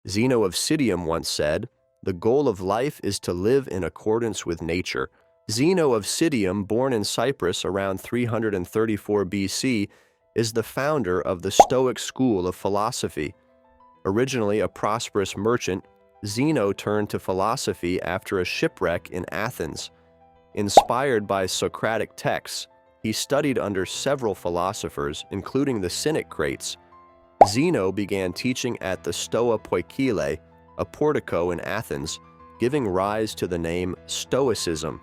Zeno of Citium once said, "The goal of life is to live in accordance with nature." Zeno of Citium, born in Cyprus around 334 BC, is the founder of the Stoic school of philosophy. Originally a prosperous merchant, Zeno turned to philosophy after a shipwreck in Athens. Inspired by Socratic texts, he studied under several philosophers, including the Cynic-crates. Zeno began teaching at the Stoa Poikile, a portico in Athens, giving rise to the name Stoicism.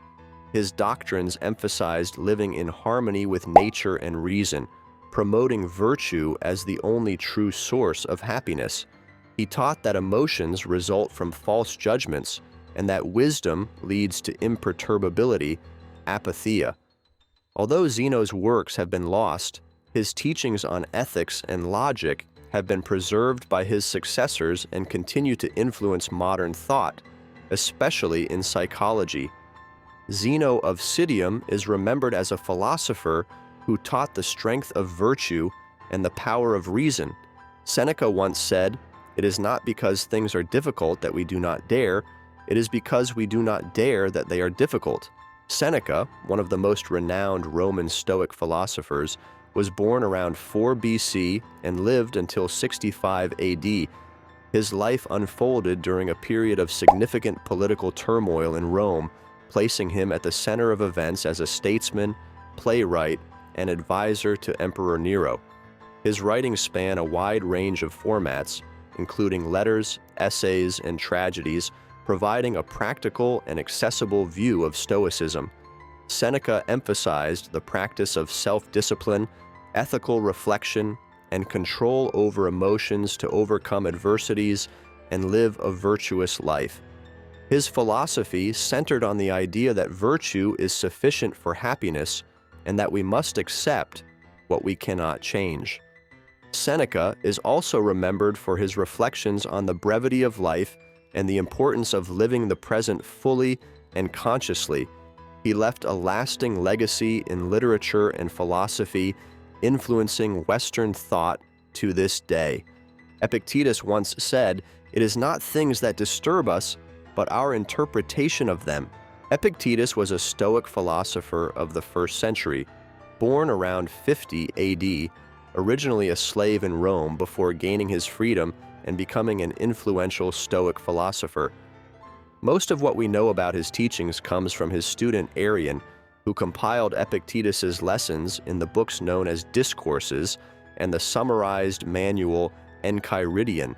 His doctrines emphasized living in harmony with nature and reason, promoting virtue as the only true source of happiness. He taught that emotions result from false judgments and that wisdom leads to imperturbability, apatheia. Although Zeno's works have been lost, his teachings on ethics and logic have been preserved by his successors and continue to influence modern thought, especially in psychology. Zeno of Citium is remembered as a philosopher who taught the strength of virtue and the power of reason. Seneca once said, "It is not because things are difficult that we do not dare, it is because we do not dare that they are difficult." Seneca, one of the most renowned Roman Stoic philosophers, was born around 4 BC and lived until 65 AD. His life unfolded during a period of significant political turmoil in Rome, placing him at the center of events as a statesman, playwright, and advisor to Emperor Nero. His writings span a wide range of formats, including letters, essays, and tragedies, providing a practical and accessible view of Stoicism. Seneca emphasized the practice of self-discipline, ethical reflection, and control over emotions to overcome adversities and live a virtuous life. His philosophy centered on the idea that virtue is sufficient for happiness and that we must accept what we cannot change. Seneca is also remembered for his reflections on the brevity of life and the importance of living the present fully and consciously. He left a lasting legacy in literature and philosophy, influencing Western thought to this day. Epictetus once said, "It is not things that disturb us, but our interpretation of them." Epictetus was a Stoic philosopher of the 1st century, born around 50 AD, originally a slave in Rome before gaining his freedom and becoming an influential Stoic philosopher. Most of what we know about his teachings comes from his student Arrian, who compiled Epictetus's lessons in the books known as Discourses and the summarized manual Enchiridion.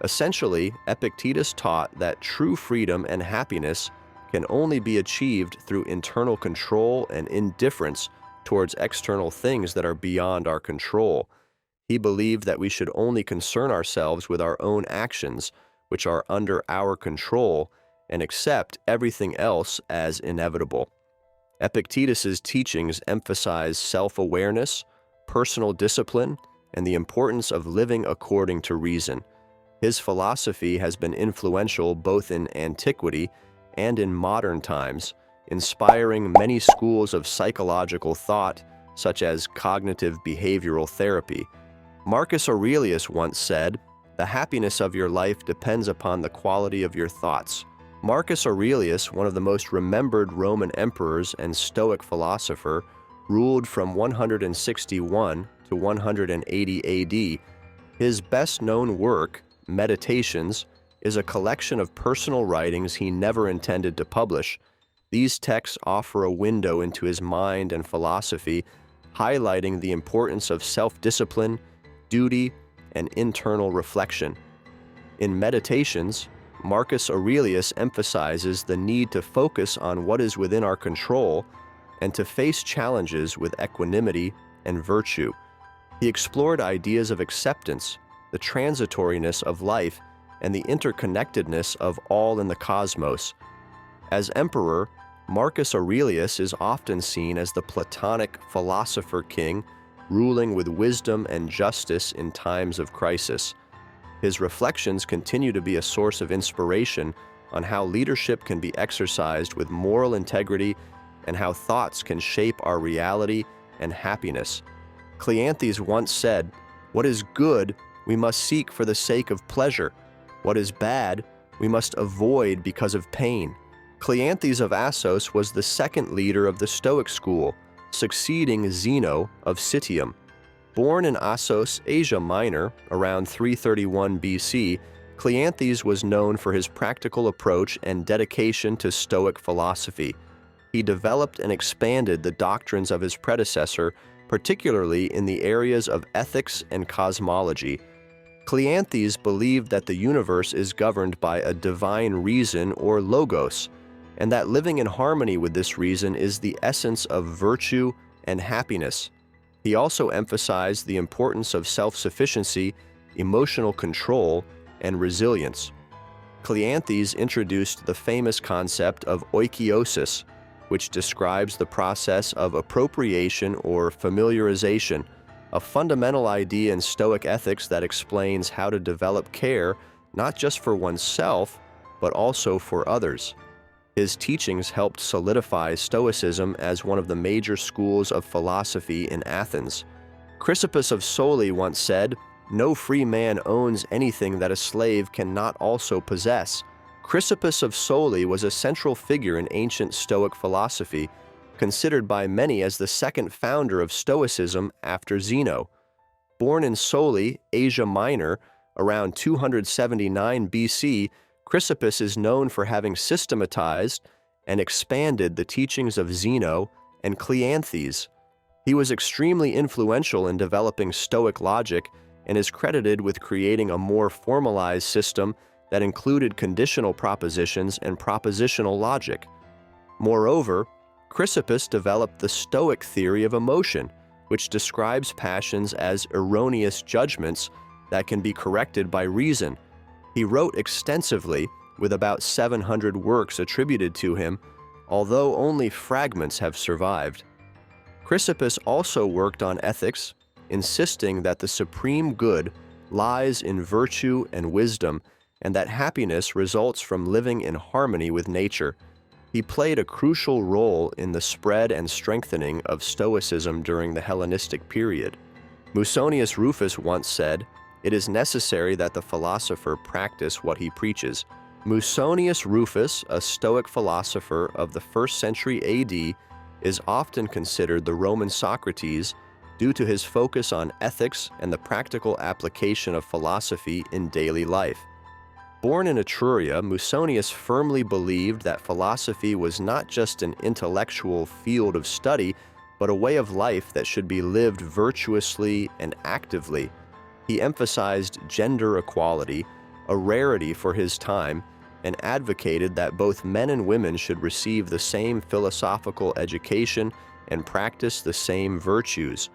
Essentially, Epictetus taught that true freedom and happiness can only be achieved through internal control and indifference towards external things that are beyond our control. He believed that we should only concern ourselves with our own actions, which are under our control, and accept everything else as inevitable. Epictetus's teachings emphasize self-awareness, personal discipline, and the importance of living according to reason. His philosophy has been influential both in antiquity and in modern times, inspiring many schools of psychological thought, such as cognitive behavioral therapy. Marcus Aurelius once said, "The happiness of your life depends upon the quality of your thoughts." Marcus Aurelius, one of the most remembered Roman emperors and Stoic philosopher, ruled from 161 to 180 AD. His best-known work, Meditations, is a collection of personal writings he never intended to publish. These texts offer a window into his mind and philosophy, highlighting the importance of self-discipline, duty, and internal reflection. In Meditations, Marcus Aurelius emphasizes the need to focus on what is within our control and to face challenges with equanimity and virtue. He explored ideas of acceptance, the transitoriness of life, and the interconnectedness of all in the cosmos. As emperor, Marcus Aurelius is often seen as the Platonic philosopher king, ruling with wisdom and justice in times of crisis. His reflections continue to be a source of inspiration on how leadership can be exercised with moral integrity and how thoughts can shape our reality and happiness. Cleanthes once said, "What is good we must seek for the sake of pleasure." What is bad, we must avoid because of pain. Cleanthes of Assos was the second leader of the Stoic school, succeeding Zeno of Citium. Born in Assos, Asia Minor, around 331 BC, Cleanthes was known for his practical approach and dedication to Stoic philosophy. He developed and expanded the doctrines of his predecessor, particularly in the areas of ethics and cosmology. Cleanthes believed that the universe is governed by a divine reason or logos, and that living in harmony with this reason is the essence of virtue and happiness. He also emphasized the importance of self-sufficiency, emotional control, and resilience. Cleanthes introduced the famous concept of oikeiosis, which describes the process of appropriation or familiarization, a fundamental idea in Stoic ethics that explains how to develop care not just for oneself, but also for others. His teachings helped solidify Stoicism as one of the major schools of philosophy in Athens. Chrysippus of Soli once said, "No free man owns anything that a slave cannot also possess." Chrysippus of Soli was a central figure in ancient Stoic philosophy, considered by many as the second founder of Stoicism after Zeno. Born in Soli, Asia Minor, around 279 BC, Chrysippus is known for having systematized and expanded the teachings of Zeno and Cleanthes. He was extremely influential in developing Stoic logic and is credited with creating a more formalized system that included conditional propositions and propositional logic. Moreover, Chrysippus developed the Stoic theory of emotion, which describes passions as erroneous judgments that can be corrected by reason. He wrote extensively, with about 700 works attributed to him, although only fragments have survived. Chrysippus also worked on ethics, insisting that the supreme good lies in virtue and wisdom, and that happiness results from living in harmony with nature. He played a crucial role in the spread and strengthening of Stoicism during the Hellenistic period. Musonius Rufus once said, "It is necessary that the philosopher practice what he preaches." Musonius Rufus, a Stoic philosopher of the 1st century AD, is often considered the Roman Socrates due to his focus on ethics and the practical application of philosophy in daily life. Born in Etruria, Musonius firmly believed that philosophy was not just an intellectual field of study, but a way of life that should be lived virtuously and actively. He emphasized gender equality, a rarity for his time, and advocated that both men and women should receive the same philosophical education and practice the same virtues.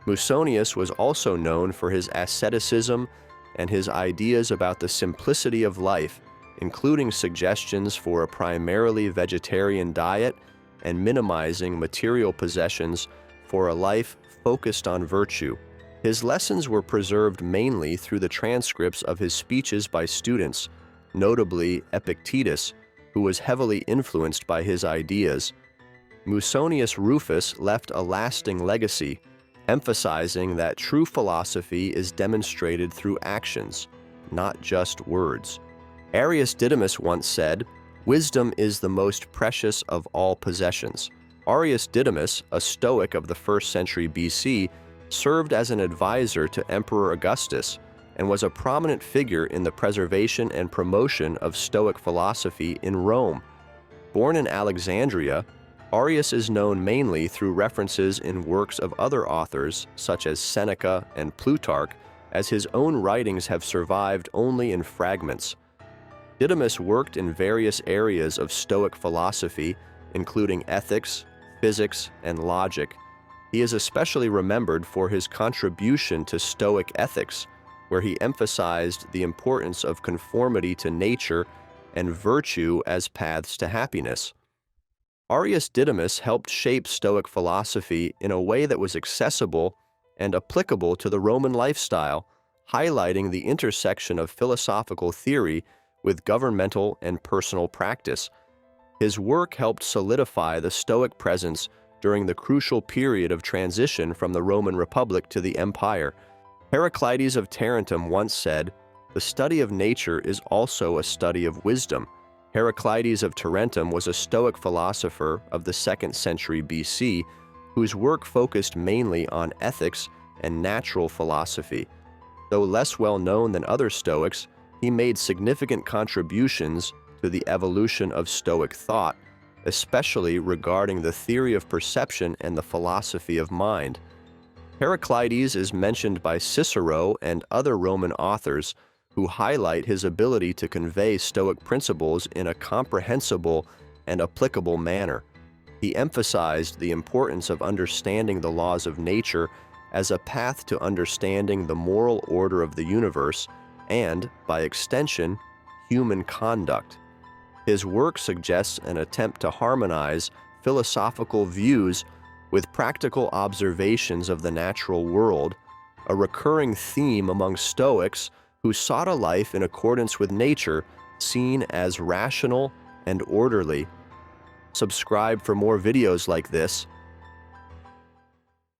Musonius was also known for his asceticism and his ideas about the simplicity of life, including suggestions for a primarily vegetarian diet and minimizing material possessions for a life focused on virtue. His lessons were preserved mainly through the transcripts of his speeches by students, notably Epictetus, who was heavily influenced by his ideas. Musonius Rufus left a lasting legacy, emphasizing that true philosophy is demonstrated through actions, not just words. Arius Didymus once said, "Wisdom is the most precious of all possessions." Arius Didymus, a Stoic of the 1st century BC, served as an advisor to Emperor Augustus and was a prominent figure in the preservation and promotion of Stoic philosophy in Rome. Born in Alexandria, Arius is known mainly through references in works of other authors, such as Seneca and Plutarch, as his own writings have survived only in fragments. Didymus worked in various areas of Stoic philosophy, including ethics, physics, and logic. He is especially remembered for his contribution to Stoic ethics, where he emphasized the importance of conformity to nature and virtue as paths to happiness. Arius Didymus helped shape Stoic philosophy in a way that was accessible and applicable to the Roman lifestyle, highlighting the intersection of philosophical theory with governmental and personal practice. His work helped solidify the Stoic presence during the crucial period of transition from the Roman Republic to the Empire. Heraclides of Tarentum once said, The study of nature is also a study of wisdom. Heraclides of Tarentum was a Stoic philosopher of the 2nd century BC whose work focused mainly on ethics and natural philosophy. Though less well known than other Stoics, he made significant contributions to the evolution of Stoic thought, especially regarding the theory of perception and the philosophy of mind. Heraclides is mentioned by Cicero and other Roman authors who highlight his ability to convey Stoic principles in a comprehensible and applicable manner. He emphasized the importance of understanding the laws of nature as a path to understanding the moral order of the universe and, by extension, human conduct. His work suggests an attempt to harmonize philosophical views with practical observations of the natural world, a recurring theme among Stoics who sought a life in accordance with nature seen as rational and orderly. Subscribe for more videos like this